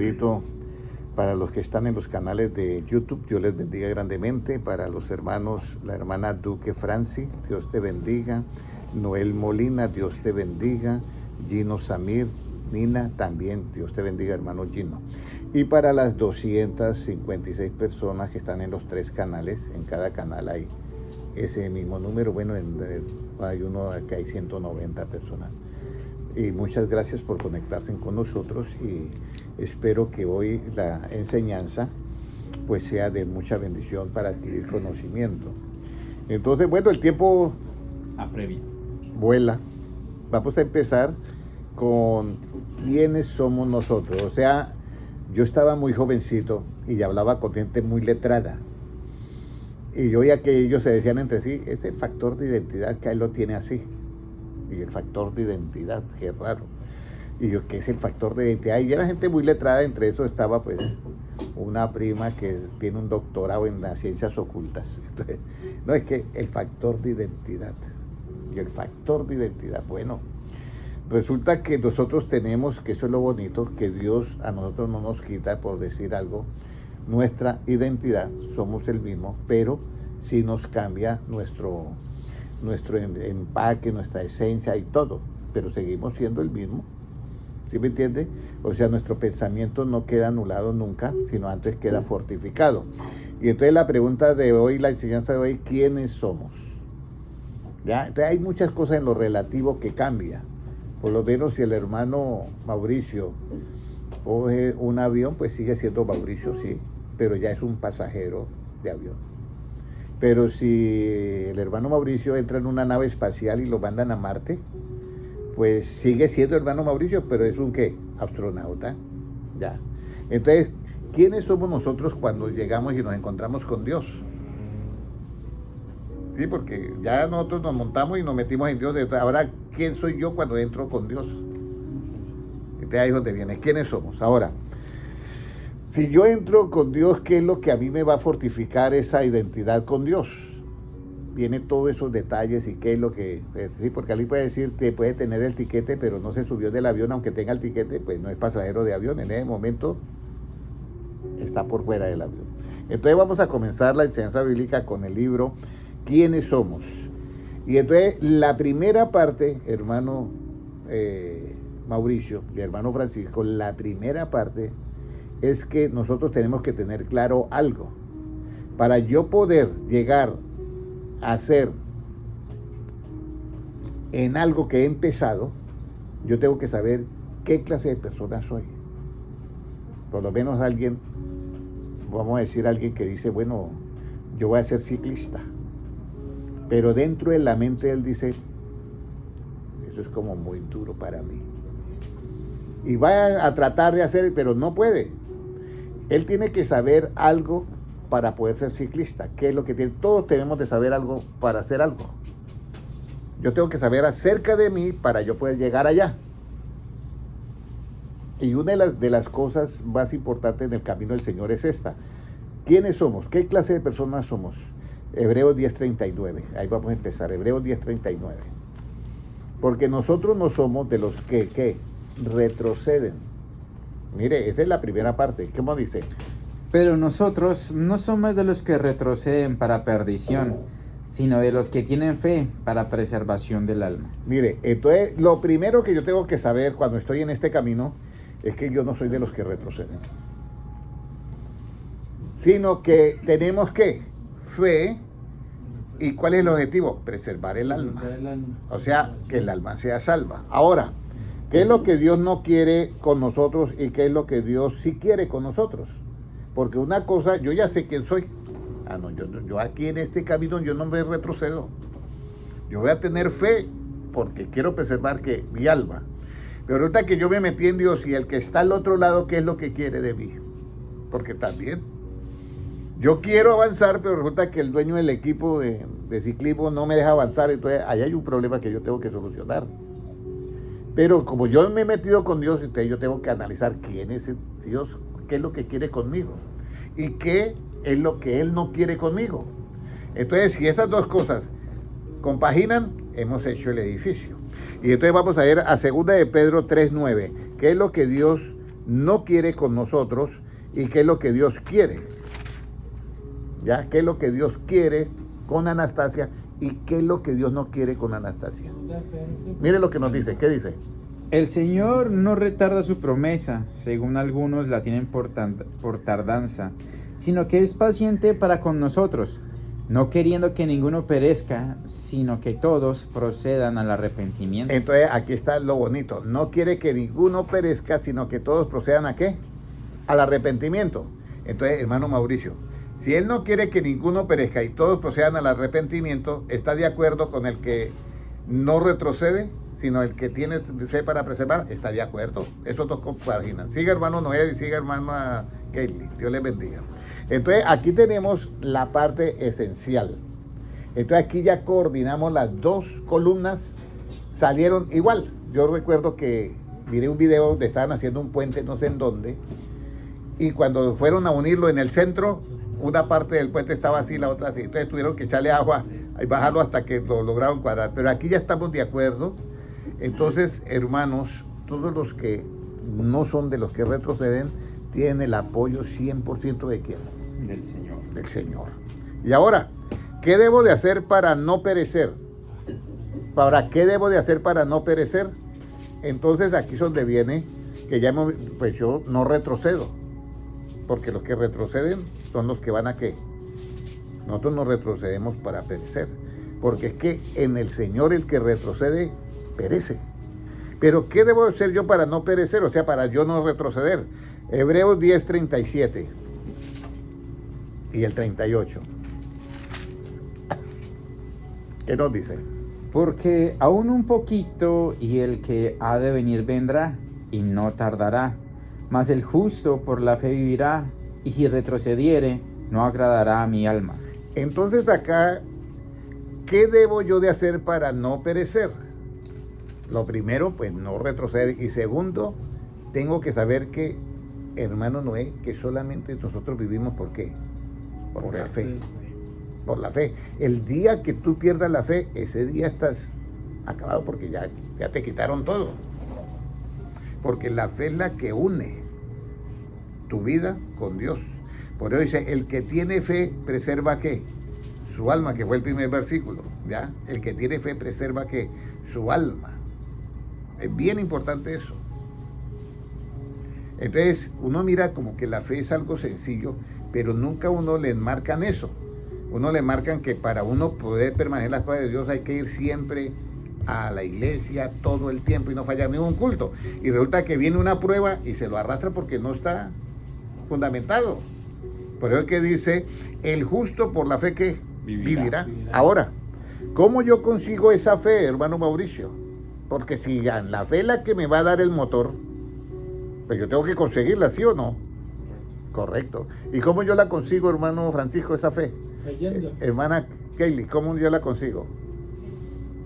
Saludito para los que están en los canales de YouTube, Dios les bendiga grandemente. Para los hermanos, la hermana Duque Franci, Dios te bendiga. Noel Molina, Dios te bendiga. Gino Samir, Nina, también Dios te bendiga, hermano Gino. Y para las 256 personas que están en los 3 canales, en cada canal hay ese mismo número. Bueno, hay uno que hay 190 personas. Y muchas gracias por conectarse con nosotros y espero que hoy la enseñanza pues sea de mucha bendición para adquirir conocimiento. Entonces, bueno, el tiempo apremia, vuela. Vamos a empezar con quiénes somos nosotros. O sea, yo estaba muy jovencito y hablaba con gente muy letrada. Y yo oía que ellos se decían entre sí, ese factor de identidad que él lo tiene así. Y el factor de identidad, qué raro. Y yo, ¿qué es el factor de identidad? Y era gente muy letrada, entre eso estaba pues una prima que tiene un doctorado en las ciencias ocultas. Entonces, no, es que el factor de identidad. Y el factor de identidad, bueno, resulta que nosotros tenemos, que eso es lo bonito, que Dios a nosotros no nos quita, por decir algo, nuestra identidad, somos el mismo, pero sí nos cambia nuestro empaque, nuestra esencia y todo, pero seguimos siendo el mismo. ¿Sí me entiende? O sea, nuestro pensamiento no queda anulado nunca, sino antes queda fortificado. Y entonces la pregunta de hoy, la enseñanza de hoy, ¿quiénes somos? ¿Ya? Entonces hay muchas cosas en lo relativo que cambia. Por lo menos si el hermano Mauricio coge un avión, pues sigue siendo Mauricio, sí, pero ya es un pasajero de avión. Pero si el hermano Mauricio entra en una nave espacial y lo mandan a Marte, pues sigue siendo hermano Mauricio, pero es un ¿qué? Astronauta. Ya. Entonces, ¿quiénes somos nosotros cuando llegamos y nos encontramos con Dios? Sí, porque ya nosotros nos montamos y nos metimos en Dios. Ahora, ¿quién soy yo cuando entro con Dios? Entonces ahí es donde viene. ¿Quiénes somos? Ahora, si yo entro con Dios, ¿qué es lo que a mí me va a fortificar esa identidad con Dios? Viene todos esos detalles y qué es lo que... Sí, porque alguien puede decir que puede tener el tiquete, pero no se subió del avión, aunque tenga el tiquete, pues no es pasajero de avión. En ese momento está por fuera del avión. Entonces vamos a comenzar la enseñanza bíblica con el libro ¿Quiénes somos? Y entonces la primera parte, hermano Mauricio y hermano Francisco, la primera parte es que nosotros tenemos que tener claro algo. Para yo poder llegar a ser en algo que he empezado, yo tengo que saber qué clase de persona soy. Por lo menos alguien, vamos a decir alguien que dice, bueno, yo voy a ser ciclista. Pero dentro de la mente él dice, eso es como muy duro para mí. Y va a tratar de hacer, pero no puede. Él tiene que saber algo para poder ser ciclista. ¿Qué es lo que tiene? Todos tenemos de saber algo para hacer algo. Yo tengo que saber acerca de mí para yo poder llegar allá. Y una de las cosas más importantes en el camino del Señor es esta. ¿Quiénes somos? ¿Qué clase de personas somos? Hebreos 10:39. Ahí vamos a empezar. Hebreos 10:39. Porque nosotros no somos de los que retroceden. Mire, esa es la primera parte. ¿Cómo dice? pero nosotros no somos de los que retroceden para perdición, sino de los que tienen fe para preservación del alma. Mire, entonces lo primero que yo tengo que saber cuando estoy en este camino es que yo no soy de los que retroceden, sino que tenemos que fe. ¿Y cuál es el objetivo? Preservar el alma. O sea, que el alma sea salva. Ahora, ¿qué es lo que Dios no quiere con nosotros y qué es lo que Dios sí quiere con nosotros? Porque una cosa, yo ya sé quién soy. Yo aquí en este camino yo no me retrocedo. Yo voy a tener fe porque quiero preservar que mi alma. Pero ahorita que yo me metí en Dios y el que está al otro lado, ¿qué es lo que quiere de mí? Porque también yo quiero avanzar, pero resulta que el dueño del equipo de ciclismo no me deja avanzar. Entonces ahí hay un problema que yo tengo que solucionar. Pero como yo me he metido con Dios, entonces yo tengo que analizar quién es Dios, qué es lo que quiere conmigo y qué es lo que Él no quiere conmigo. Entonces, si esas dos cosas compaginan, hemos hecho el edificio. Y entonces vamos a ir a 2 de Pedro 3:9, qué es lo que Dios no quiere con nosotros y qué es lo que Dios quiere. ¿Ya? ¿Qué es lo que Dios quiere con Anastasia y qué es lo que Dios no quiere con Anastasia? Mire lo que nos dice. ¿Qué dice? El Señor no retarda su promesa, según algunos la tienen por tardanza, sino que es paciente para con nosotros, no queriendo que ninguno perezca, sino que todos procedan al arrepentimiento. Entonces aquí está lo bonito. No quiere que ninguno perezca, sino que todos procedan ¿a qué? Al arrepentimiento. Entonces, hermano Mauricio, si él no quiere que ninguno perezca y todos procedan al arrepentimiento, ¿está de acuerdo con el que no retrocede, sino el que tiene fe para preservar? Está de acuerdo. Esos dos compaginan. Siga hermano Noé y siga hermana Kelly. Dios les bendiga. Entonces aquí tenemos la parte esencial. Entonces aquí ya coordinamos las dos columnas. Salieron igual. Yo recuerdo que miré un video donde estaban haciendo un puente no sé en dónde. Y cuando fueron a unirlo en el centro, una parte del puente estaba así, la otra así. Entonces tuvieron que echarle agua y bajarlo hasta que lo lograron cuadrar. Pero aquí ya estamos de acuerdo. Entonces, hermanos, todos los que no son de los que retroceden, tienen el apoyo 100% de quién? Del Señor. Del Señor. Y ahora, ¿qué debo de hacer para no perecer? ¿Qué debo de hacer para no perecer? Entonces aquí es donde viene que ya pues yo no retrocedo. Porque los que retroceden son los que van a ¿qué? Nosotros no retrocedemos para perecer. Porque es que en el Señor el que retrocede, perece. Pero ¿qué debo hacer yo para no perecer? O sea, para yo no retroceder. Hebreos 10:37 y el 38. ¿Qué nos dice? Porque aún un poquito y el que ha de venir vendrá y no tardará. Mas el justo por la fe vivirá, y si retrocediere, no agradará a mi alma. Entonces acá, ¿qué debo yo de hacer para no perecer? Lo primero, pues no retroceder. Y segundo, tengo que saber que, hermano Noé, que solamente nosotros vivimos ¿por qué? Por la fe. Por la fe. El día que tú pierdas la fe, ese día estás acabado porque ya te quitaron todo. Porque la fe es la que une tu vida con Dios. Por eso dice, el que tiene fe preserva ¿qué? Su alma, que fue el primer versículo, ¿ya? El que tiene fe preserva ¿qué? Su alma. Es bien importante eso. Entonces, uno mira como que la fe es algo sencillo, pero nunca uno le marcan eso. Uno le marcan que para uno poder permanecer en las cosas de Dios hay que ir siempre a la iglesia todo el tiempo y no fallar ningún culto. Y resulta que viene una prueba y se lo arrastra porque no está fundamentado. Por eso es que dice, el justo por la fe que vivirá. Ahora, ¿cómo yo consigo esa fe, hermano Mauricio? Porque si ya la fe es la que me va a dar el motor, pues yo tengo que conseguirla, ¿sí o no? Correcto. ¿Y cómo yo la consigo, hermano Francisco, esa fe? Creyendo. Hermana Kaylee, ¿cómo yo la consigo?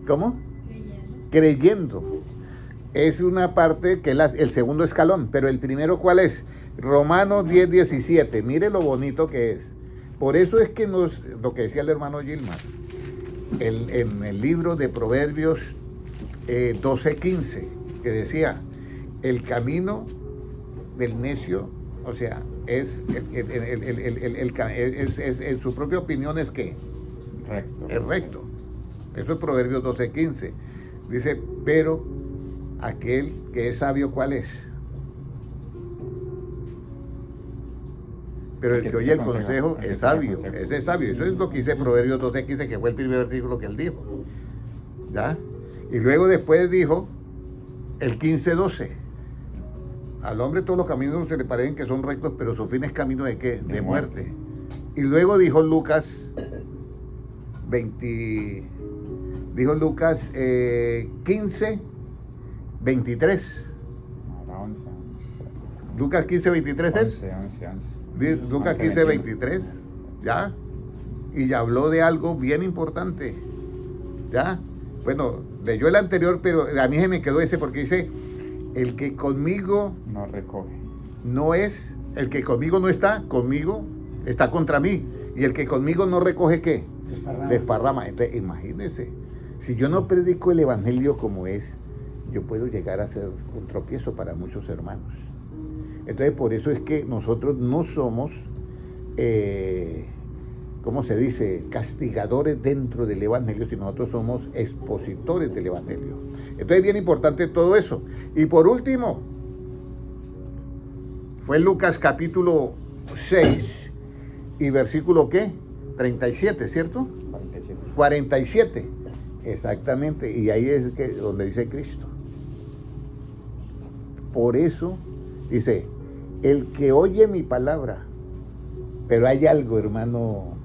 ¿Cómo? Creyendo. Es una parte que es el segundo escalón, pero el primero, ¿cuál es? Romanos 10:17. Mire lo bonito que es. Por eso es que lo que decía el hermano Gilmar, en el libro de Proverbios 12:15, que decía, el camino del necio, o sea, es en su propia opinión es que Recto. es recto. Eso es Proverbios 12:15. Dice, pero aquel que es sabio, ¿cuál es? Pero el que oye el consejo es sabio. Ese es sabio. Eso es lo que dice Proverbios 12:15, que fue el primer versículo que él dijo. ¿Ya? Y luego después dijo el 15:12. Al hombre todos los caminos se le parecen que son rectos, pero su fin es camino ¿de qué? De muerte. Y luego dijo Lucas 15:23. Lucas 15:23 es. 11. Lucas 15:23, ¿ya? Y ya habló de algo bien importante, ¿ya? Bueno, leyó el anterior, pero a mí se me quedó ese porque dice, el que conmigo No recoge. no es, el que conmigo no está, conmigo está contra mí. Y el que conmigo no recoge, ¿qué? Desparrama. Entonces, imagínense, si yo no predico el evangelio como es, yo puedo llegar a ser un tropiezo para muchos hermanos. Entonces, por eso es que nosotros no somos, ¿cómo se dice?, castigadores dentro del Evangelio, sino nosotros somos expositores del Evangelio. Entonces, bien importante todo eso. Y por último, fue Lucas capítulo 6 y versículo, ¿qué? 37, ¿cierto? 47. 47, exactamente. Y ahí es donde dice Cristo. Por eso dice, el que oye mi palabra, pero hay algo, hermano,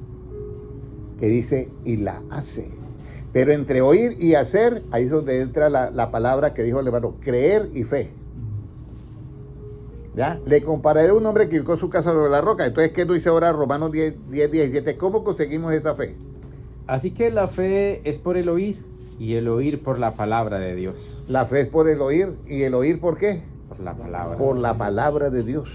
que dice, y la hace. Pero entre oír y hacer, ahí es donde entra la palabra que dijo el hermano, creer y fe. ¿Ya? Le compararé a un hombre que edificó su casa sobre la roca. Entonces, ¿qué nos dice ahora Romanos 10:17? ¿Cómo conseguimos esa fe? Así que la fe es por el oír, y el oír por la palabra de Dios. La fe es por el oír, ¿y el oír por qué? Por la palabra. Por la palabra de Dios.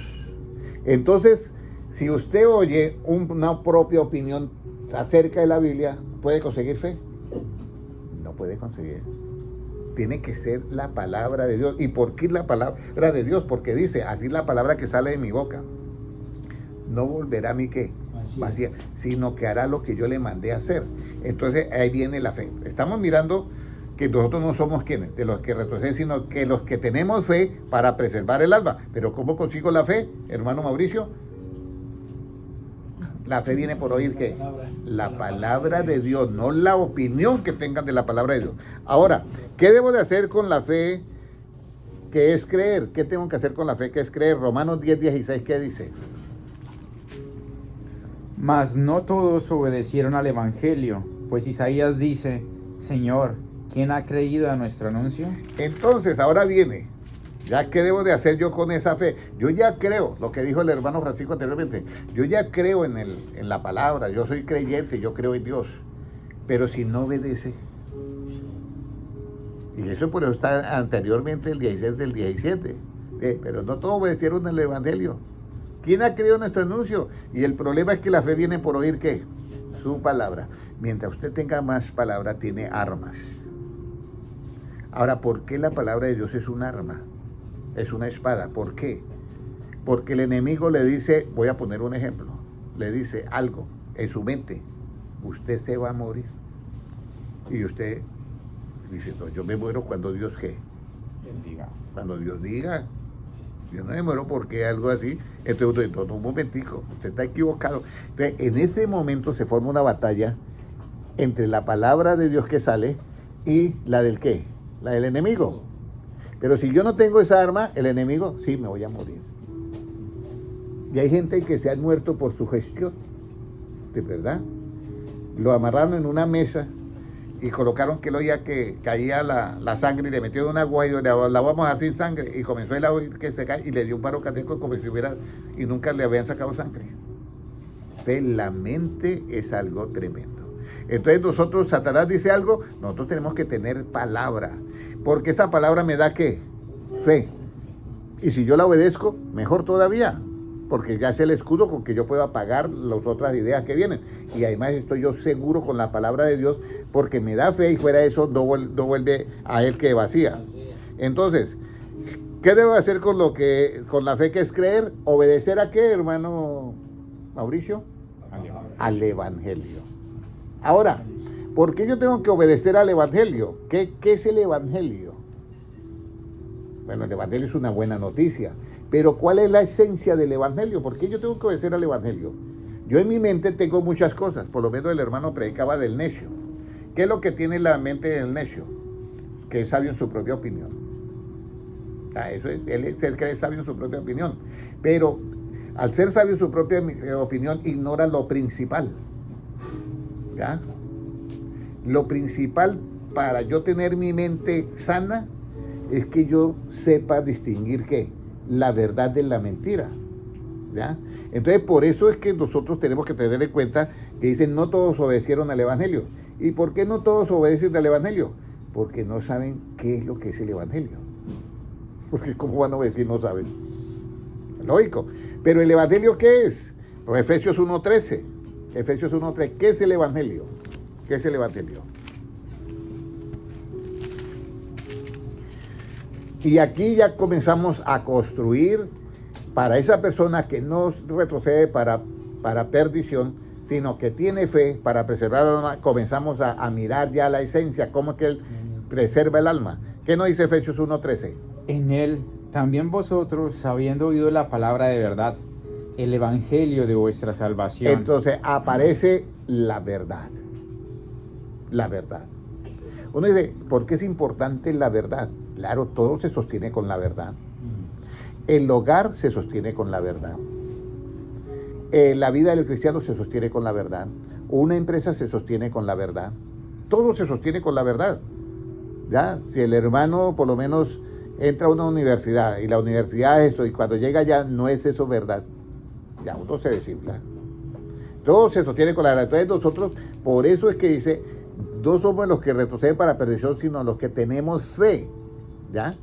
Entonces, si usted oye una propia opinión acerca de la Biblia, ¿puede conseguir fe? No puede conseguir. Tiene que ser la palabra de Dios. ¿Y por qué la palabra de Dios? Porque dice, así la palabra que sale de mi boca no volverá a mí ¿qué? Vacía, sino que hará lo que yo le mandé a hacer. Entonces ahí viene la fe. Estamos mirando que nosotros no somos quienes, de los que retroceden, sino que los que tenemos fe para preservar el alma. Pero ¿cómo consigo la fe, hermano Mauricio? La fe viene por oír ¿qué? La palabra de Dios, no la opinión que tengan de la palabra de Dios. Ahora, ¿qué debo de hacer con la fe que es creer? ¿Qué tengo que hacer con la fe que es creer? Romanos 10:16, ¿qué dice? Mas no todos obedecieron al Evangelio, pues Isaías dice, Señor, ¿quién ha creído a nuestro anuncio? Entonces, ahora viene, ¿ya qué debo de hacer yo con esa fe? Yo ya creo, lo que dijo el hermano Francisco anteriormente, yo ya creo en la palabra, yo soy creyente, yo creo en Dios, pero si no obedece, y eso por eso está anteriormente el 16 del 17, pero no todos obedecieron el Evangelio. ¿Quién ha creído nuestro anuncio? Y el problema es que la fe viene por oír ¿qué? Su palabra. Mientras usted tenga más palabra, tiene armas. Ahora, ¿por qué la palabra de Dios es un arma? Es una espada. ¿Por qué? Porque el enemigo le dice, voy a poner un ejemplo, le dice algo en su mente, usted se va a morir. Y usted dice, no, yo me muero cuando Dios ¿qué? Diga. Cuando Dios diga. Yo no me muero porque algo así. Entonces, un momentico, usted está equivocado. Entonces, en ese momento se forma una batalla entre la palabra de Dios que sale y la del ¿qué? La del enemigo. Pero si yo no tengo esa arma, el enemigo, sí, me voy a morir. Y hay gente que se ha muerto por su gestión, de verdad. Lo amarraron en una mesa y colocaron que él oía que caía la sangre y le metieron una agua y la vamos a dejar sin sangre. Y comenzó el agua que se cae y le dio un paro cardíaco como si hubiera, y nunca le habían sacado sangre. Entonces, la mente es algo tremendo. Entonces nosotros, Satanás dice algo, nosotros tenemos que tener palabra, porque esa palabra me da ¿qué? Fe. Y si yo la obedezco, mejor todavía, porque ya es el escudo con que yo puedo apagar las otras ideas que vienen. Y además estoy yo seguro con la palabra de Dios, porque me da fe y fuera de eso no vuelve a él que vacía. Entonces, ¿qué debo hacer con la fe que es creer? ¿Obedecer a qué, hermano Mauricio? Al Evangelio. Ahora, ¿por qué yo tengo que obedecer al Evangelio? ¿Qué es el Evangelio? Bueno, el Evangelio es una buena noticia, pero ¿cuál es la esencia del Evangelio? ¿Por qué yo tengo que obedecer al Evangelio? Yo en mi mente tengo muchas cosas, por lo menos el hermano predicaba del necio. ¿Qué es lo que tiene la mente del necio? Que es sabio en su propia opinión. Eso es, él es el que es sabio en su propia opinión, pero al ser sabio en su propia opinión ignora lo principal. ¿Ya? Lo principal para yo tener mi mente sana es que yo sepa distinguir ¿qué? La verdad de la mentira. ¿Ya? Entonces, por eso es que nosotros tenemos que tener en cuenta que dicen no todos obedecieron al Evangelio. ¿Y por qué no todos obedecen al Evangelio? Porque no saben qué es lo que es el Evangelio. Porque ¿cómo van a obedecer? No saben. Lógico. Pero ¿el Evangelio qué es? Pues Efesios 1:13. Efesios 1:3. ¿Qué es el Evangelio? ¿Qué es el Evangelio? Y aquí ya comenzamos a construir para esa persona que no retrocede para perdición, sino que tiene fe para preservar el alma, comenzamos a mirar ya la esencia, cómo es que Él preserva el alma. ¿Qué nos dice Efesios 1:13? En Él también vosotros, habiendo oído la palabra de verdad, el evangelio de vuestra salvación. Entonces aparece la verdad. La verdad. Uno dice, ¿por qué es importante la verdad? Claro, todo se sostiene con la verdad. El hogar se sostiene con la verdad. La vida del cristiano se sostiene con la verdad. Una empresa se sostiene con la verdad. Todo se sostiene con la verdad. ¿Ya? Si el hermano por lo menos entra a una universidad y la universidad es eso, y cuando llega allá no es eso verdad, ya uno se desinfla. Todo se sostiene con la verdad. Entonces nosotros, por eso es que dice, no somos los que retroceden para perdición, sino los que tenemos fe, ¿ya?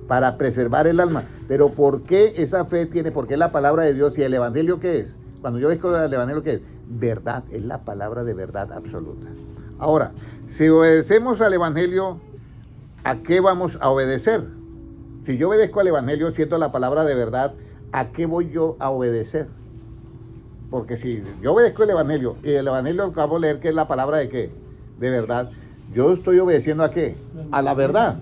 Para preservar el alma. Pero ¿por qué esa fe tiene? Porque es la palabra de Dios. ¿Y el evangelio qué es? Cuando yo digo el evangelio, ¿qué es? Verdad, es la palabra de verdad absoluta. Ahora, si obedecemos al evangelio, ¿a qué vamos a obedecer? Si yo obedezco al evangelio, siento la palabra de verdad, ¿a qué voy yo a obedecer? Porque si yo obedezco el evangelio, y el evangelio acabo de leer que es la palabra de qué, de verdad, yo estoy obedeciendo ¿a qué? A la verdad.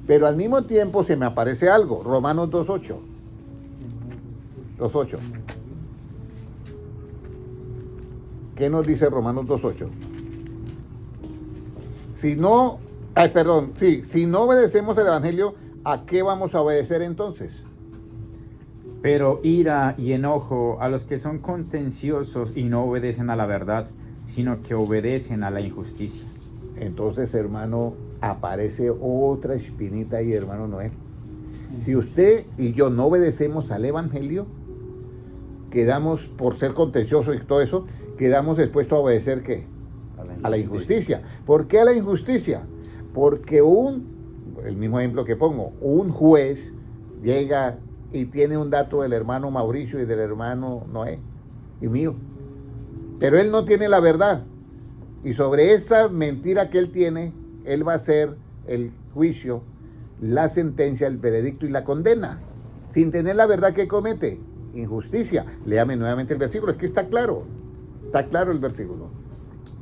Pero al mismo tiempo se me aparece algo, Romanos 2:8. 2:8. ¿Qué nos dice Romanos 2:8? Si no obedecemos el evangelio, ¿a qué vamos a obedecer entonces? Pero ira y enojo a los que son contenciosos y no obedecen a la verdad, sino que obedecen a la injusticia. Entonces, hermano, aparece otra espinita ahí, hermano Noel. Si usted y yo no obedecemos al evangelio, quedamos, por ser contenciosos y todo eso, quedamos expuestos a obedecer ¿qué? A la injusticia. ¿Por qué a la injusticia? Porque el mismo ejemplo que pongo, un juez llega y tiene un dato del hermano Mauricio y del hermano Noé y mío, pero él no tiene la verdad, y sobre esa mentira que él tiene, él va a hacer el juicio, la sentencia, el veredicto y la condena, sin tener la verdad que comete, injusticia. Léame nuevamente el versículo, es que está claro el versículo.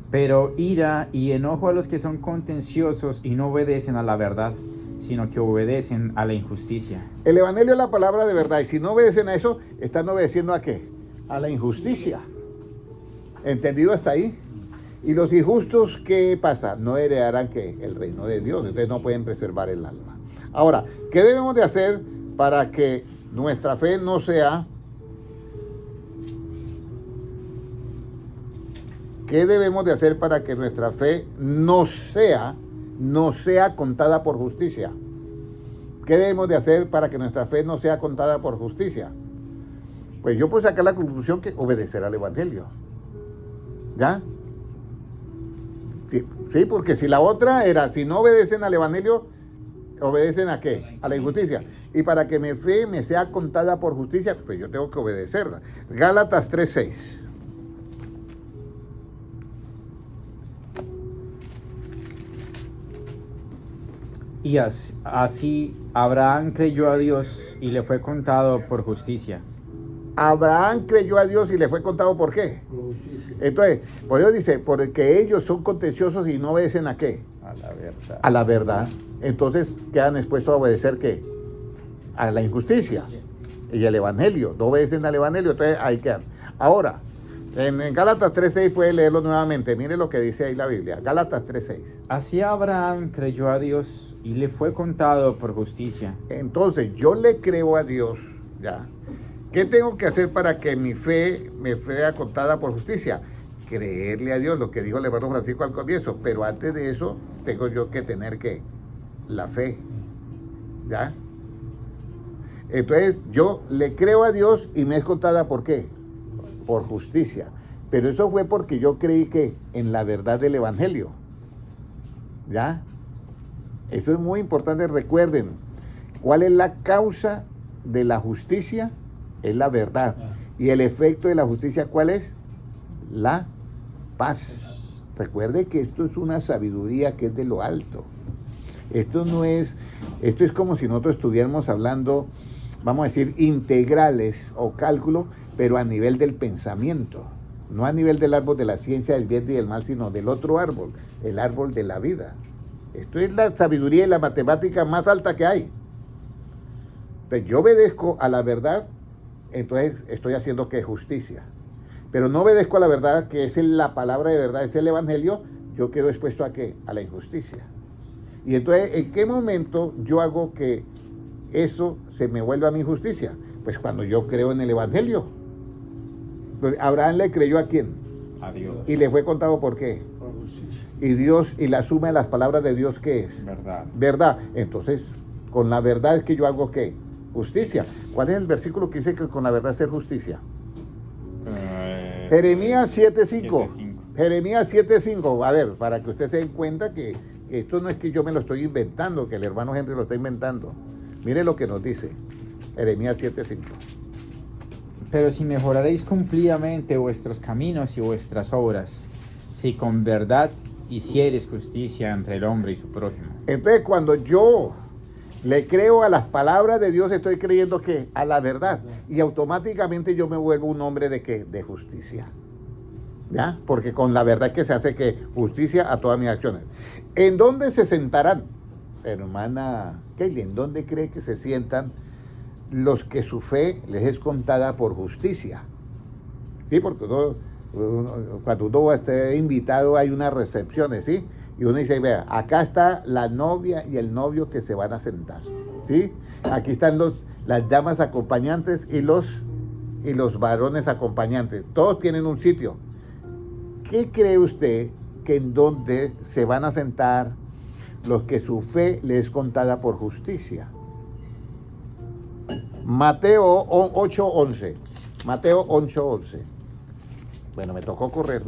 Pero ira y enojo a los que son contenciosos y no obedecen a la verdad, sino que obedecen a la injusticia. El evangelio es la palabra de verdad, y si no obedecen a eso, están obedeciendo ¿a qué? A la injusticia. ¿Entendido hasta ahí? Y los injustos, ¿qué pasa? No heredarán ¿qué? El reino de Dios, entonces no pueden preservar el alma. Ahora, ¿qué debemos de hacer para que nuestra fe no sea... ¿Qué debemos de hacer para que nuestra fe no sea contada por justicia? ¿Qué debemos de hacer para que nuestra fe no sea contada por justicia? Pues yo puedo sacar la conclusión que obedecer al evangelio. ¿Ya? Sí, porque si la otra era, si no obedecen al evangelio, ¿obedecen a qué? A la injusticia. Y para que mi fe me sea contada por justicia, pues yo tengo que obedecerla. Gálatas 3:6. Y así Abraham creyó a Dios y le fue contado por justicia. Abraham creyó a Dios y le fue contado ¿por qué? Entonces, por eso dice, porque ellos son contenciosos y no obedecen ¿a qué? A la verdad. A la verdad. Entonces quedan expuestos a obedecer ¿qué? A la injusticia. Y el evangelio. No obedecen al evangelio, entonces ahí quedan. Ahora, en Gálatas 3:6 puede leerlo nuevamente. Mire lo que dice ahí la Biblia. Gálatas 3:6. Así Abraham creyó a Dios y le fue contado por justicia. Entonces, yo le creo a Dios, ¿ya? ¿Qué tengo que hacer para que mi fe me sea contada por justicia? Creerle a Dios, lo que dijo el hermano Francisco al comienzo. Pero antes de eso, tengo yo que tener ¿qué? La fe, ¿ya? Entonces, yo le creo a Dios y me es contada ¿por qué? Por justicia. Pero eso fue porque yo creí que en la verdad del evangelio, ¿ya? Eso es muy importante. Recuerden, ¿cuál es la causa de la justicia? Es la verdad. Y el efecto de la justicia, ¿cuál es? La paz. Recuerde que esto es una sabiduría que es de lo alto. Esto es como si nosotros estuviéramos hablando vamos a decir, integrales o cálculo, pero a nivel del pensamiento, no a nivel del árbol de la ciencia del bien y del mal, sino del otro árbol, el árbol de la vida. Esto es la sabiduría y la matemática más alta que hay. Entonces, yo obedezco a la verdad, entonces estoy haciendo que justicia. Pero no obedezco a la verdad, que es la palabra de verdad, es el evangelio, yo quedo expuesto ¿a qué? A la injusticia. Y entonces, ¿en qué momento yo hago que eso se me vuelva a mi justicia? Pues cuando yo creo en el evangelio. Entonces, Abraham le creyó ¿a quién? A Dios. Y le fue contado ¿por qué? Por justicia. Y Dios, y la suma de las palabras de Dios, ¿qué es? Verdad. Verdad. Entonces, con la verdad es que yo hago ¿qué? Justicia. ¿Cuál es el versículo que dice que con la verdad hacer justicia? Jeremías 7:5. Jeremías 7:5. A ver, para que ustedes se den cuenta que esto no es que yo me lo estoy inventando, que el hermano Henry lo está inventando. Mire lo que nos dice Jeremías 7:5. Pero si mejoraréis cumplidamente vuestros caminos y vuestras obras, si con verdad hiciereis justicia entre el hombre y su prójimo. Entonces, cuando yo le creo a las palabras de Dios, estoy creyendo que a la verdad, y automáticamente yo me vuelvo un hombre de ¿qué? De justicia. ¿Ya? Porque con la verdad es que se hace que justicia a todas mis acciones. ¿En dónde se sentarán, hermana Kelly? ¿En dónde cree que se sientan los que su fe les es contada por justicia? Sí, porque cuando uno esté invitado hay unas recepciones, ¿sí? Y uno dice, vea, acá está la novia y el novio que se van a sentar, ¿sí? Aquí están las damas acompañantes y los varones acompañantes. Todos tienen un sitio. ¿Qué cree usted que en dónde se van a sentar los que su fe les es contada por justicia? Mateo 8:11. Mateo 8:11. Bueno, me tocó correr.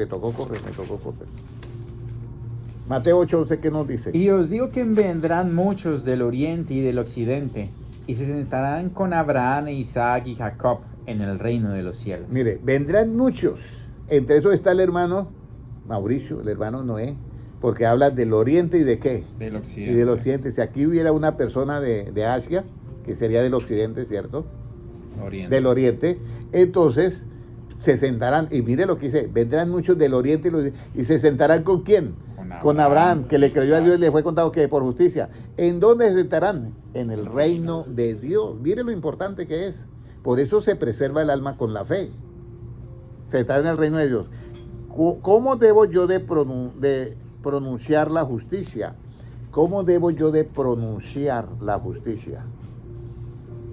Mateo 8:11, ¿qué nos dice? Y os digo que vendrán muchos del oriente y del occidente, y se sentarán con Abraham, Isaac y Jacob en el reino de los cielos. Mire, vendrán muchos. Entre esos está el hermano Mauricio, el hermano Noé, porque habla del oriente y de qué. Del occidente. Y del occidente. Si aquí hubiera una persona de Asia, que sería del occidente, ¿cierto? Oriente. Del oriente, entonces se sentarán, y mire lo que dice, vendrán muchos del oriente y se sentarán ¿con quién? Con Abraham, que le creyó a Dios y le fue contado que por justicia. ¿En dónde se sentarán? En el reino de Dios. Mire lo importante que es. Por eso se preserva el alma con la fe. Se está en el reino de Dios. ¿Cómo debo yo de pronunciar la justicia? ¿Cómo debo yo de pronunciar la justicia?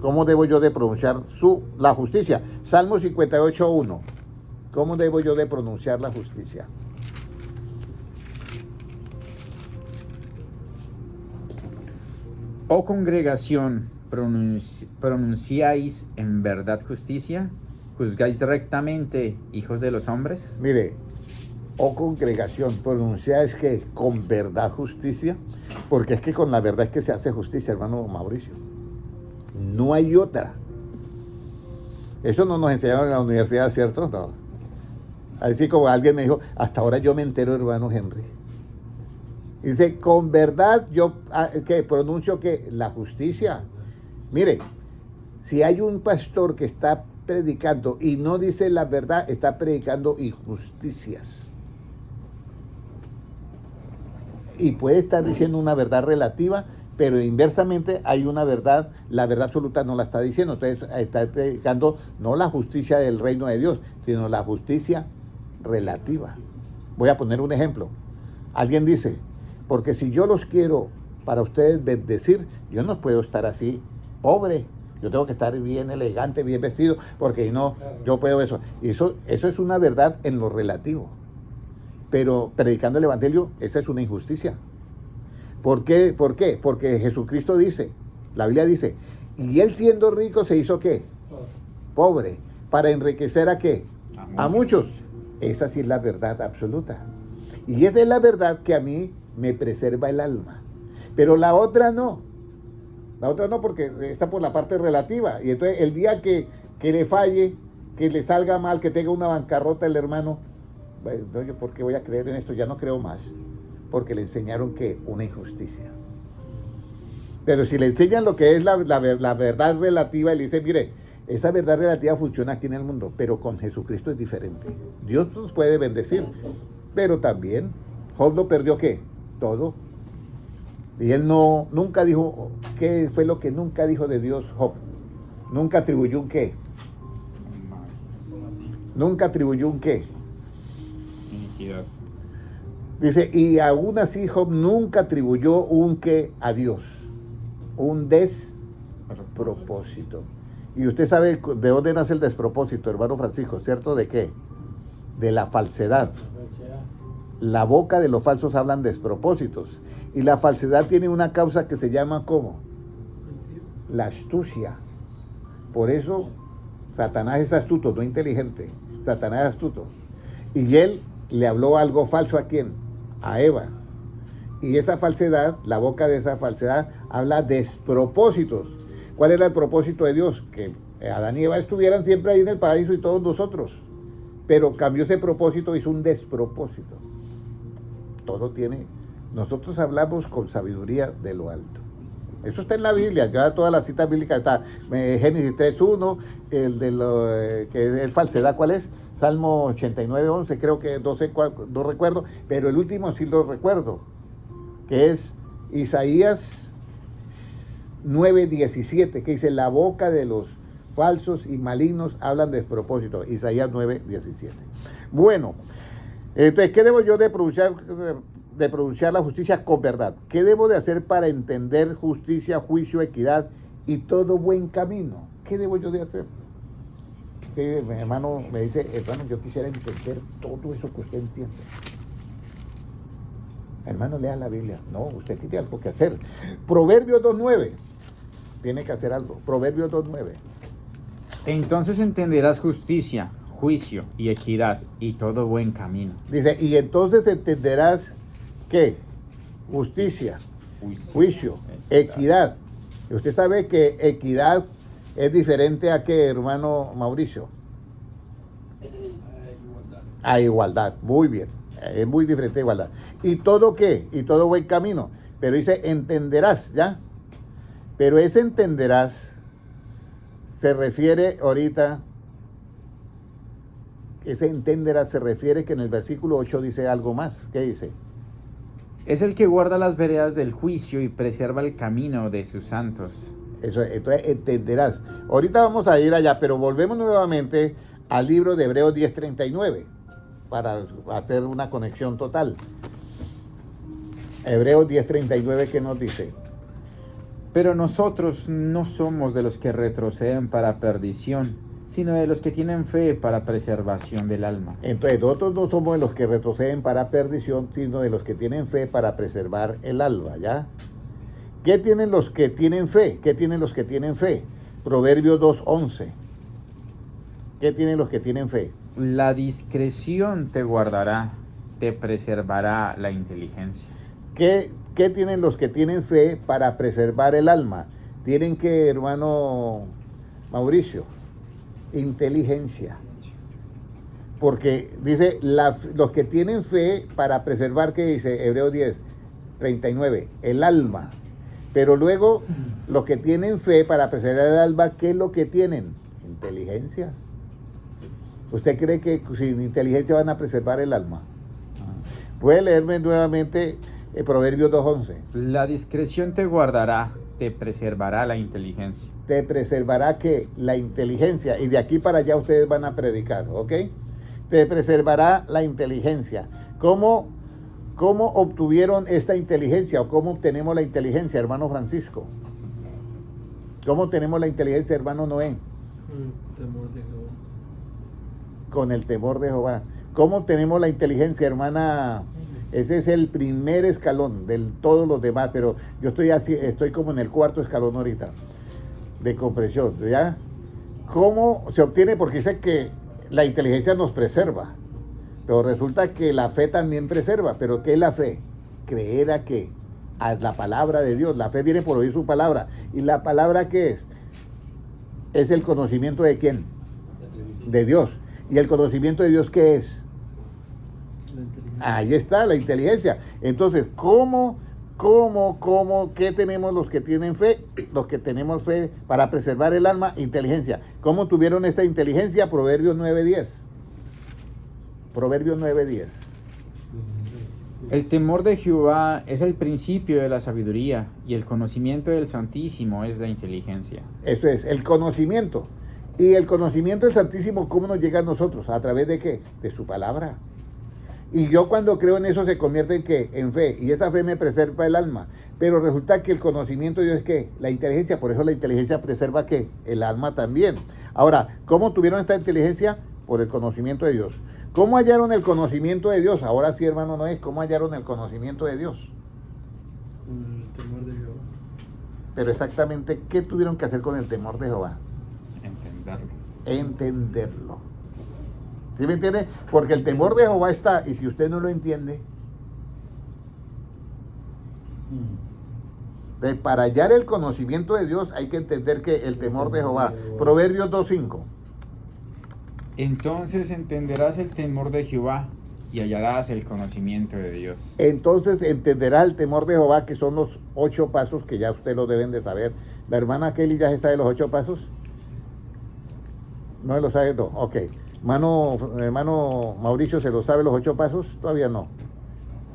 ¿Cómo debo yo de pronunciar la justicia? Salmo 58:1. ¿Cómo debo yo de pronunciar la justicia? Oh congregación, ¿pronunciáis en verdad justicia? ¿Juzgáis rectamente, hijos de los hombres? Mire, oh congregación, pronunciáis que con verdad justicia, porque es que con la verdad es que se hace justicia, hermano Mauricio. No hay otra. Eso no nos enseñaron en la universidad, ¿cierto? No. Así como alguien me dijo, hasta ahora yo me entero, hermano Henry. Dice, con verdad yo que pronuncio que la justicia. Mire, si hay un pastor que está predicando y no dice la verdad, está predicando injusticias. Y puede estar diciendo una verdad relativa, pero inversamente hay una verdad, la verdad absoluta no la está diciendo. Entonces está predicando no la justicia del reino de Dios, sino la justicia relativa. Voy a poner un ejemplo. Alguien dice, porque si yo los quiero para ustedes bendecir, yo no puedo estar así, pobre. Yo tengo que estar bien elegante, bien vestido, porque no, yo puedo eso. Y eso es una verdad en lo relativo. Pero predicando el evangelio, esa es una injusticia. ¿Por qué? ¿Por qué? Porque Jesucristo dice, la Biblia dice, y él siendo rico se hizo ¿qué? Pobre. ¿Para enriquecer a qué? A muchos. Esa sí es la verdad absoluta. Y esa es la verdad que a mí me preserva el alma. Pero la otra no. La otra no, porque está por la parte relativa. Y entonces el día que le falle, que le salga mal, que tenga una bancarrota el hermano, no, yo ¿por qué voy a creer en esto? Ya no creo más. Porque le enseñaron que una injusticia. Pero si le enseñan lo que es la verdad relativa, él dice, mire, esa verdad relativa funciona aquí en el mundo, pero con Jesucristo es diferente. Dios nos puede bendecir, pero también Job no perdió ¿qué? Todo. Y él nunca dijo, ¿qué fue lo que nunca dijo de Dios Job? Nunca atribuyó un qué. Nunca atribuyó un qué. Iniquidad. Dice, y aún así Job nunca atribuyó un qué a Dios. Un despropósito. Y usted sabe de dónde nace el despropósito, hermano Francisco, ¿cierto? ¿De qué? De la falsedad. La boca de los falsos hablan despropósitos. Y la falsedad tiene una causa que se llama ¿cómo? La astucia. Por eso Satanás es astuto, no inteligente. Satanás es astuto. Y él le habló algo falso ¿a quién? A Eva. Y esa falsedad, la boca de esa falsedad, habla despropósitos. ¿Cuál era el propósito de Dios? Que Adán y Eva estuvieran siempre ahí en el paraíso y todos nosotros. Pero cambió ese propósito, hizo un despropósito. Todo tiene... Nosotros hablamos con sabiduría de lo alto. Eso está en la Biblia, ya todas las citas bíblicas está. Génesis 3.1, el de lo que es falsedad, ¿cuál es? Salmo 89.11, creo que no recuerdo, pero el último sí lo recuerdo, que es Isaías 9.17, que dice, la boca de los falsos y malignos hablan de despropósito. Isaías 9.17. Bueno, entonces, ¿qué debo yo de pronunciar la justicia con verdad? ¿Qué debo de hacer para entender justicia, juicio, equidad y todo buen camino? ¿Qué debo yo de hacer? Que mi hermano me dice, hermano, yo quisiera entender todo eso que usted entiende. Hermano, lea la Biblia. No, usted tiene algo que hacer. Proverbios 2.9. Tiene que hacer algo. Proverbios 2.9. Entonces entenderás justicia, juicio y equidad y todo buen camino. Dice, y entonces entenderás ¿qué? Justicia, juicio, equidad. Y usted sabe que equidad es diferente a ¿qué, hermano Mauricio? A igualdad. Muy bien. Es muy diferente a igualdad. ¿Y todo qué? Y todo buen camino. Pero dice, entenderás, ¿ya? Pero ese entenderás se refiere ahorita, ese entenderás se refiere que en el versículo 8 dice algo más. ¿Qué dice? Es el que guarda las veredas del juicio y preserva el camino de sus santos. Eso, entonces entenderás. Ahorita vamos a ir allá, pero volvemos nuevamente al libro de Hebreos 10:39 para hacer una conexión total. Hebreos 10:39, ¿qué nos dice? Pero nosotros no somos de los que retroceden para perdición, sino de los que tienen fe para preservación del alma. Entonces, nosotros no somos de los que retroceden para perdición, sino de los que tienen fe para preservar el alma, ¿ya? ¿Qué tienen los que tienen fe? ¿Qué tienen los que tienen fe? Proverbios 2:11. ¿Qué tienen los que tienen fe? La discreción te guardará, te preservará la inteligencia. ¿Qué tienen los que tienen fe para preservar el alma? Tienen que, hermano Mauricio, inteligencia. Porque dice, los que tienen fe para preservar, ¿qué dice? Hebreos 10:39, el alma. Pero luego, los que tienen fe para preservar el alma, ¿qué es lo que tienen? Inteligencia. ¿Usted cree que sin inteligencia van a preservar el alma? ¿Puede leerme nuevamente Proverbios 2:11? La discreción te guardará, te preservará la inteligencia. Te preservará ¿qué? La inteligencia. Y de aquí para allá ustedes van a predicar, ¿ok? Te preservará la inteligencia. ¿Cómo obtuvieron esta inteligencia o cómo obtenemos la inteligencia, hermano Francisco? ¿Cómo tenemos la inteligencia, hermano Noé? Temor de Jehová. Con el temor de Jehová. ¿Cómo tenemos la inteligencia, hermana? Ese es el primer escalón de todos los demás, pero yo estoy como en el cuarto escalón ahorita de comprensión, ¿ya? ¿Cómo se obtiene? Porque dice que la inteligencia nos preserva, pero resulta que la fe también preserva. ¿Pero qué es la fe? Creer a qué? A la palabra de Dios. La fe viene por oír su palabra. ¿Y la palabra qué es? Es el conocimiento de quién? De Dios. ¿Y el conocimiento de Dios qué es? Ahí está la inteligencia. Entonces, ¿cómo ¿Qué tenemos los que tienen fe? Los que tenemos fe para preservar el alma, inteligencia. ¿Cómo tuvieron esta inteligencia? Proverbios 9:10. Proverbios 9:10. El temor de Jehová es el principio de la sabiduría, y el conocimiento del Santísimo es la inteligencia. Eso es, el conocimiento. Y el conocimiento del Santísimo, ¿cómo nos llega a nosotros? ¿A través de qué? De su palabra. Y yo cuando creo en eso se convierte en ¿qué? En fe. Y esa fe me preserva el alma. Pero resulta que el conocimiento de Dios es ¿qué? La inteligencia. Por eso la inteligencia preserva ¿qué? El alma también. Ahora, ¿cómo tuvieron esta inteligencia? Por el conocimiento de Dios. ¿Cómo hallaron el conocimiento de Dios? Ahora sí, hermano Noé, ¿cómo hallaron el conocimiento de Dios? El temor de Jehová. Pero exactamente, ¿qué tuvieron que hacer con el temor de Jehová? Entenderlo. Entenderlo. ¿Sí me entiende? Porque el temor de Jehová está, y si usted no lo entiende, para hallar el conocimiento de Dios hay que entender que el temor de Jehová. Proverbios 2:5. Entonces entenderás el temor de Jehová y hallarás el conocimiento de Dios. Entonces entenderá el temor de Jehová, que son los 8 pasos que ya usted lo deben de saber. La hermana Kelly ya se sabe los 8 pasos. ¿No lo sabe todo? Ok. Hermano Mauricio, ¿se lo sabe los 8 pasos? Todavía no.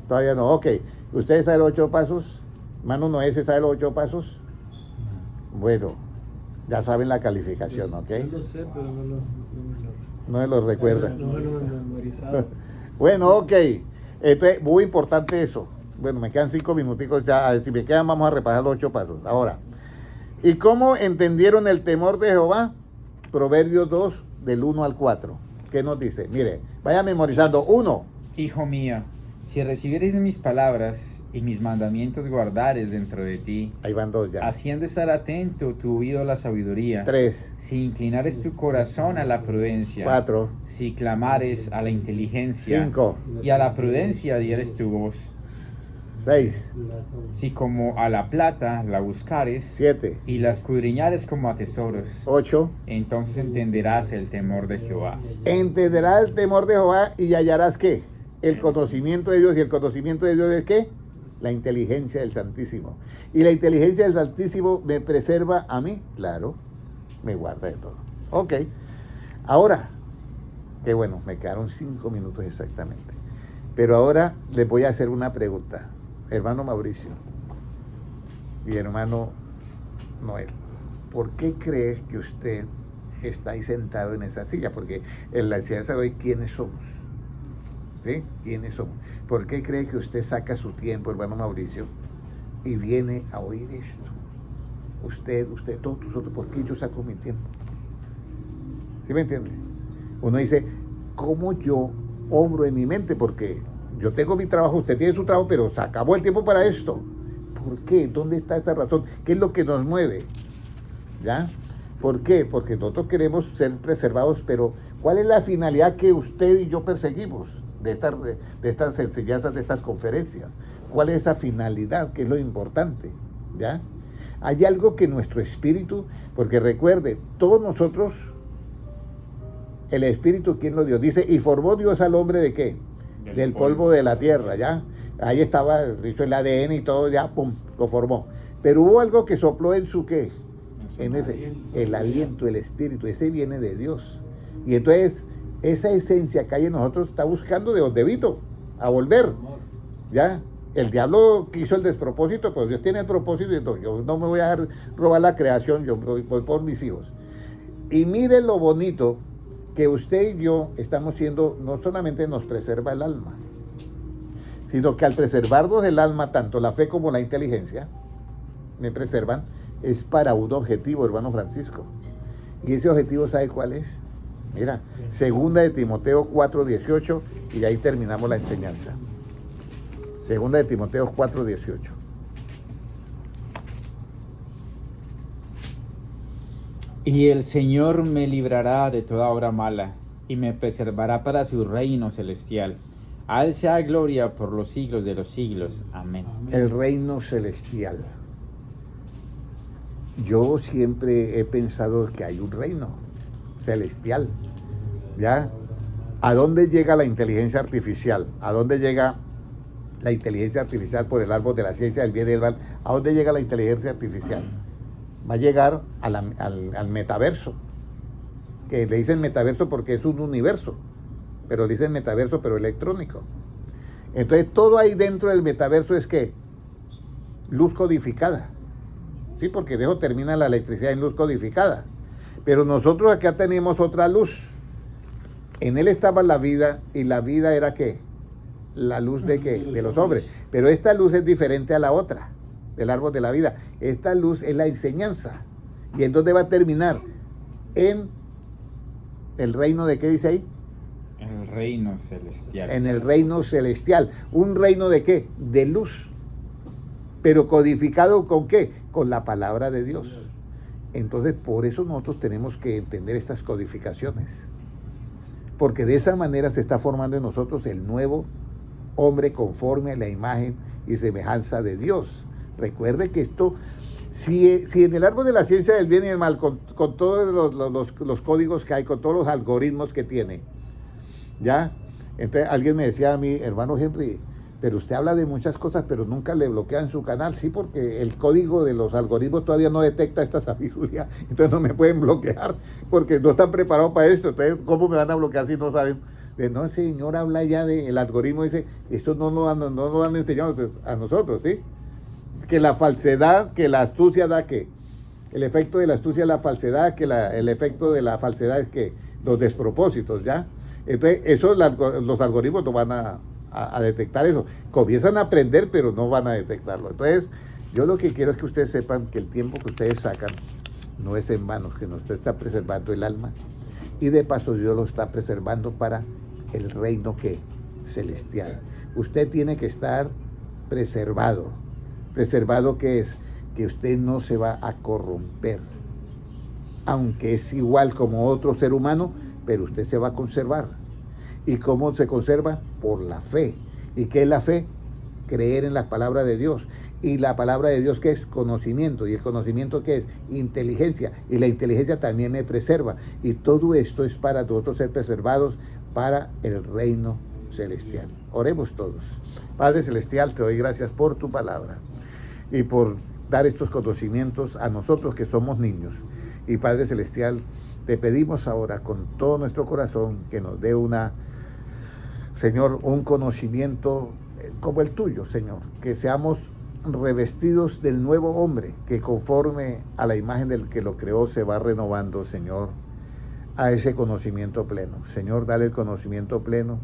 Todavía no. Ok. ¿Ustedes saben los 8 pasos? Hermano Noé, ¿se sabe los 8 pasos? Bueno, ya saben la calificación, ¿ok? Yo lo sé, pero No me lo recuerda. No me lo he memorizado. Bueno, ok. Entonces, muy importante eso. Bueno, me quedan 5 minuticos ya. A ver, si me quedan, vamos a repasar los 8 pasos. Ahora, ¿y cómo entendieron el temor de Jehová? Proverbios 2, del 1 al 4. ¿Qué nos dice? Mire, vaya memorizando. 1. Hijo mío, si recibieres mis palabras y mis mandamientos guardares dentro de ti, Ahí van 2 ya. haciendo estar atento tu oído a la sabiduría, 3, si inclinares tu corazón a la prudencia, 4, si clamares a la inteligencia 5, y a la prudencia dieres tu voz, 6, si como a la plata la buscares 7, y la escudriñares como a tesoros, 8. entonces entenderás el temor de Jehová. Entenderá el temor de Jehová y hallarás ¿qué? El conocimiento de Dios. ¿Y el conocimiento de Dios es qué? La inteligencia del Santísimo. Y la inteligencia del Santísimo me preserva a mí, claro, me guarda de todo. Ok. Ahora, qué bueno, me quedaron 5 minutos exactamente. Pero ahora les voy a hacer una pregunta. Hermano Mauricio y hermano Noel, ¿por qué crees que usted está ahí sentado en esa silla? Porque en la enseñanza de hoy, ¿quiénes somos? ¿Sí? ¿Quiénes somos? ¿Por qué cree que usted saca su tiempo, hermano Mauricio, y viene a oír esto? Usted, todos nosotros, ¿por qué yo saco mi tiempo? ¿Sí me entiende? Uno dice, ¿cómo yo obro en mi mente? Porque yo tengo mi trabajo, usted tiene su trabajo, pero se acabó el tiempo para esto. ¿Por qué? ¿Dónde está esa razón? ¿Qué es lo que nos mueve? ¿Ya? ¿Por qué? Porque nosotros queremos ser preservados, pero ¿cuál es la finalidad que usted y yo perseguimos de estas enseñanzas, de estas conferencias? ¿Cuál es esa finalidad? ¿Qué es lo importante? ¿Ya? Hay algo que nuestro espíritu, porque recuerde, todos nosotros, el espíritu, ¿quién lo dio? Dice, y formó Dios al hombre ¿de qué? Del polvo de la tierra, ¿ya? Ahí estaba, hizo el ADN y todo, ya, pum, lo formó. Pero hubo algo que sopló en su ¿qué? En ese, el aliento, el espíritu, ese viene de Dios. Y entonces, esa esencia que hay en nosotros está buscando de donde vino, a volver, ¿ya? El diablo quiso el despropósito, pero Dios tiene el propósito, y no, yo no me voy a dejar robar la creación, yo voy por mis hijos. Y miren lo bonito que usted y yo estamos siendo, no solamente nos preserva el alma, sino que al preservarnos el alma, tanto la fe como la inteligencia, me preservan, es para un objetivo, hermano Francisco. Y ese objetivo, ¿sabe cuál es? Mira, 2 de Timoteo 4:18, y ahí terminamos la enseñanza. 2 de Timoteo 4:18. Y el Señor me librará de toda obra mala, y me preservará para su reino celestial. A Él sea gloria por los siglos de los siglos. Amén. El reino celestial. Yo siempre he pensado que hay un reino celestial, ¿ya? ¿A dónde llega la inteligencia artificial? ¿A dónde llega la inteligencia artificial por el árbol de la ciencia del bien y del mal. ¿A dónde llega la inteligencia artificial? Va a llegar al metaverso, que le dicen metaverso porque es un universo, pero le dicen metaverso pero electrónico. Entonces todo ahí dentro del metaverso es que luz codificada, sí, porque de eso termina la electricidad en luz codificada. Pero nosotros acá tenemos otra luz. En él estaba la vida, y la vida era ¿qué? La luz de ¿qué? De los hombres. Pero esta luz es diferente a la otra, del árbol de la vida. Esta luz es la enseñanza. ¿Y en dónde va a terminar? En el reino de ¿qué dice ahí? El reino celestial. En el reino celestial. ¿Un reino de qué? De luz. Pero codificado ¿con qué? Con la palabra de Dios. Entonces, por eso nosotros tenemos que entender estas codificaciones. Porque de esa manera se está formando en nosotros el nuevo hombre conforme a la imagen y semejanza de Dios. Recuerde que esto, si en el árbol de la ciencia del bien y del mal, con todos los códigos que hay, con todos los algoritmos que tiene, ¿ya? Entonces alguien me decía a mí, hermano Henry, pero usted habla de muchas cosas, pero nunca le bloquean su canal. Sí, porque el código de los algoritmos todavía no detecta esta sabiduría, entonces no me pueden bloquear, porque no están preparados para esto. Entonces, ¿cómo me van a bloquear si no saben? No, el señor habla ya del algoritmo, dice, esto no nos han enseñado a nosotros, ¿sí? Que la falsedad, que la astucia da que el efecto de la astucia es la falsedad, que el efecto de la falsedad es que los despropósitos, ¿ya? Entonces, eso los algoritmos no van a detectar eso. Comienzan a aprender, pero no van a detectarlo. Entonces, yo lo que quiero es que ustedes sepan que el tiempo que ustedes sacan no es en vano, que usted está preservando el alma, y de paso Dios lo está preservando para el reino que celestial. Usted tiene que estar preservado. Preservado, que es que usted no se va a corromper, aunque es igual como otro ser humano, pero usted se va a conservar. ¿Y cómo se conserva? Por la fe. ¿Y qué es la fe? Creer en la palabra de Dios. ¿Y la palabra de Dios qué es? Conocimiento. ¿Y el conocimiento qué es? Inteligencia. Y la inteligencia también me preserva. Y todo esto es para nosotros ser preservados para el reino celestial. Oremos todos. Padre Celestial, te doy gracias por tu palabra y por dar estos conocimientos a nosotros que somos niños. Y Padre Celestial, te pedimos ahora con todo nuestro corazón que nos dé Señor, un conocimiento como el tuyo, Señor, que seamos revestidos del nuevo hombre, que conforme a la imagen del que lo creó se va renovando, Señor, a ese conocimiento pleno. Señor, dale el conocimiento pleno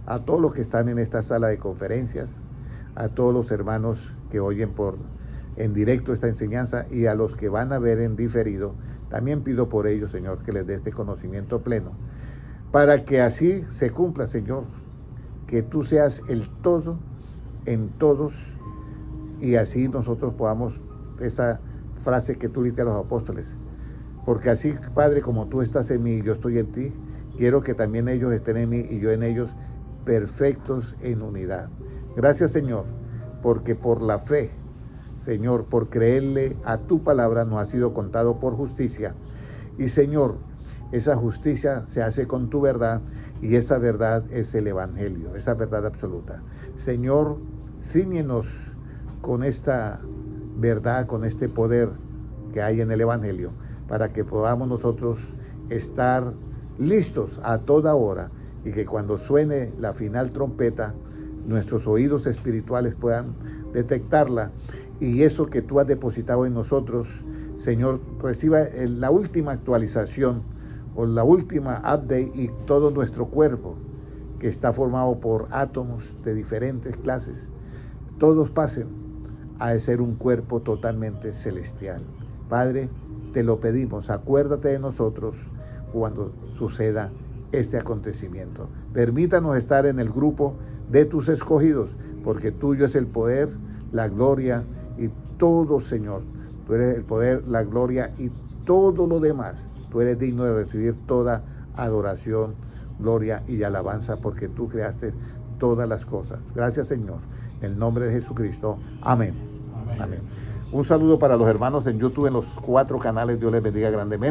a todos los que están en esta sala de conferencias, a todos los hermanos que oyen en directo esta enseñanza y a los que van a ver en diferido. También pido por ellos, Señor, que les dé este conocimiento pleno, para que así se cumpla, Señor, que tú seas el todo en todos, y así nosotros podamos, esa frase que tú diste a los apóstoles, porque así, Padre, como tú estás en mí y yo estoy en ti, quiero que también ellos estén en mí y yo en ellos, perfectos en unidad. Gracias, Señor, porque por la fe, Señor, por creerle a tu palabra, nos ha sido contado por justicia. Y Señor, esa justicia se hace con tu verdad, y esa verdad es el evangelio, esa verdad absoluta. Señor, cíñenos con esta verdad, con este poder que hay en el evangelio, para que podamos nosotros estar listos a toda hora, y que cuando suene la final trompeta, nuestros oídos espirituales puedan detectarla, y eso que tú has depositado en nosotros, Señor, reciba la última actualización o la última update, y todo nuestro cuerpo, que está formado por átomos de diferentes clases, todos pasen a ser un cuerpo totalmente celestial. Padre, te lo pedimos, acuérdate de nosotros cuando suceda este acontecimiento. Permítanos estar en el grupo de tus escogidos, porque tuyo es el poder, la gloria y todo, Señor. Tú eres el poder, la gloria y todo lo demás. Tú eres digno de recibir toda adoración, gloria y alabanza, porque tú creaste todas las cosas. Gracias, Señor. En el nombre de Jesucristo. Amén. Amén. Un saludo para los hermanos en YouTube, en los 4 canales. Dios les bendiga grandemente.